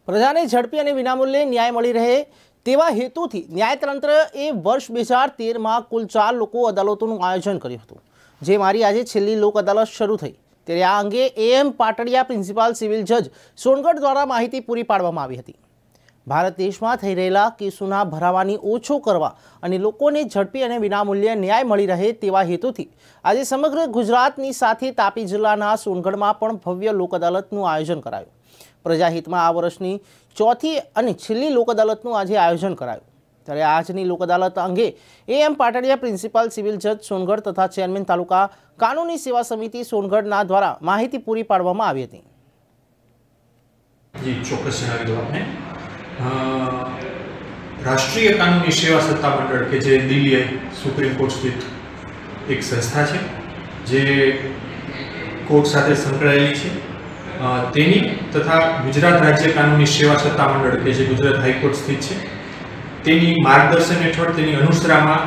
પ્રજાને ઝડપી અને વિનામૂલ્યે ન્યાય મળી રહે તેવા હેતુથી ન્યાયતંત્રએ વર્ષ 2013માં કુલ 4 લોકો અદાલતોનું આયોજન કર્યું હતું, જે મારી આજે છેલ્લી લોક અદાલત શરૂ થઈ ત્યારે આ અંગે એમ પાટડિયા પ્રિન્સિપાલ સિવિલ જજ સોનગઢ દ્વારા માહિતી પૂરી પાડવામાં આવી હતી। ભારત દેશમાં થઈ રહેલા કેસોના ભરાવાની ઓછો કરવા અને લોકોને ઝડપી અને વિનામૂલ્યે ન્યાય મળી રહે તેવા હેતુથી આજે સમગ્ર ગુજરાતની સાથે તાપી જિલ્લાના સોનગઢમાં પણ ભવ્ય લોક અદાલતનું આયોજન કરાયું। પ્રજાહિતમાં આ વર્ષની ચોથી અને છેલ્લી લોક અદાલતનું આજે આયોજન કરાયું ત્યારે આજની લોક અદાલત અંગે એમ પાટડિયા પ્રિન્સિપાલ સિવિલ જજ સોનગઢ તથા ચેરમેન તાલુકા કાનૂની સેવા સમિતિ સોનગઢના દ્વારા માહિતી પૂરી પાડવામાં આવી હતી। जी ચોક્કસ જણાવી દઉં આપને રાષ્ટ્રીય કાનૂની સેવા સત્તામંડળ કે જે દિલ્હી સુપ્રીમ કોર્ટ સ્થિત એક સંસ્થા છે જે કોર્ટ સાથે સંકળાયેલી છે તેની તથા ગુજરાત રાજ્ય કાનૂની સેવા સત્તામંડળ કે જે ગુજરાત હાઈકોર્ટ સ્થિત છે તેની માર્ગદર્શન હેઠળ તેની અનુસરામાં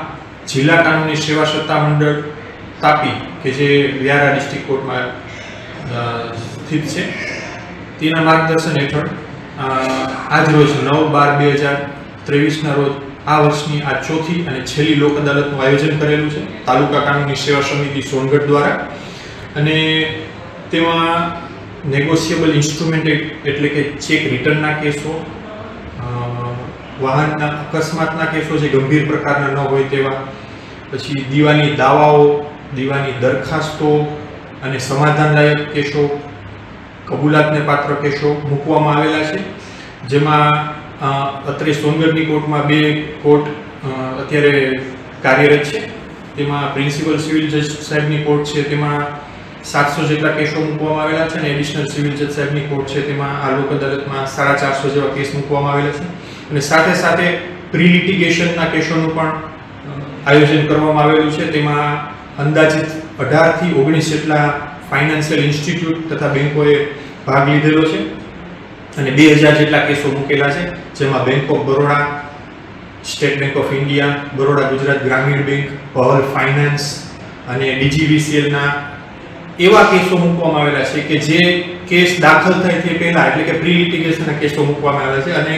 જિલ્લા કાનૂની સેવા સત્તામંડળ તાપી કે જે વ્યારા ડિસ્ટ્રિક્ટ કોર્ટમાં સ્થિત છે તેના માર્ગદર્શન હેઠળ આજ રોજ 9/12/2023ના રોજ આ વર્ષની આ ચોથી અને છેલ્લી લોક અદાલતનું આયોજન કરેલું છે તાલુકા કાનૂની સેવા સમિતિ સોનગઢ દ્વારા। અને તેમાં નેગોશિયેબલ ઇન્સ્ટ્રુમેન્ટ એટલે કે ચેક રિટર્નના કેસો, વાહનના અકસ્માતના કેસો જે ગંભીર પ્રકારના ન હોય તેવા, પછી દીવાની દાવાઓ, દીવાની દરખાસ્તો અને સમાધાનલાયક કેસો, કબૂલાતને પાત્ર કેસો મૂકવામાં આવેલા છે। જેમાં અત્રે સોનગઢની કોર્ટમાં 2 કોર્ટ અત્યારે કાર્યરત છે। તેમાં પ્રિન્સિપલ સિવિલ જજ સાહેબની કોર્ટ છે તેમાં 700 જેટલા કેસો મૂકવામાં આવેલા છે અને એડિશનલ સિવિલ જજ સાહેબની કોર્ટ છે તેમાં આ લોક અદાલતમાં 450 જેવા કેસ મૂકવામાં આવેલા છે। અને સાથે સાથે પ્રી લિટિગેશનના કેસોનું પણ આયોજન કરવામાં આવેલું છે। તેમાં અંદાજિત 18 થી 19 જેટલા ફાઇનાન્શિયલ ઇન્સ્ટિટ્યૂટ તથા બેંકોએ ભાગ લીધેલો છે અને 2000 જેટલા કેસો મૂકેલા છે, જેમાં bank of Baroda, state bank of India, Baroda Gujarat ગ્રામીણ બેંક, પવલ ફાઇનાન્સ અને ડીજીવીસીએલના એવા કેસો મૂકવામાં આવેલા છે કે જે કેસ દાખલ થાય તે પહેલા એટલે કે પ્રી લિટિગેશનના કેસો મૂકવામાં આવેલા છે। અને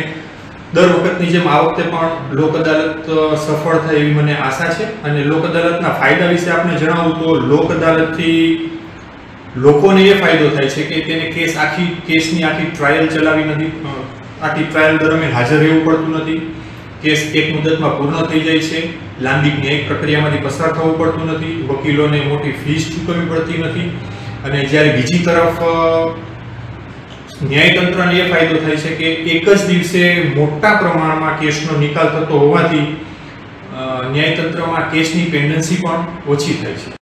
દર વખતની જેમ આ વખતે પણ લોક અદાલત સફળ થાય એવી મને આશા છે। અને લોક અદાલતના ફાયદા વિશે આપણે જણાવું તો લોક અદાલતથી લોકોને એ ફાયદો થાય છે કે તેને કેસની આખી ટ્રાયલ ચલાવી નથી, આખી ટ્રાયલ દરમિયાન હાજર રહેવું પડતું નથી, કેસ એક મુદતમાં પૂર્ણ થઈ જાય છે, લાંબી ન્યાયિક પ્રક્રિયામાંથી પસાર થવું પડતું નથી, વકીલોને મોટી ફીસ ચૂકવવી પડતી નથી। અને જ્યારે બીજી તરફ ન્યાયતંત્રને એ ફાયદો થાય છે કે એક જ દિવસે મોટા પ્રમાણમાં કેસનો નિકાલ થતો હોવાથી ન્યાયતંત્રમાં કેસની પેન્ડન્સી પણ ઓછી થાય છે।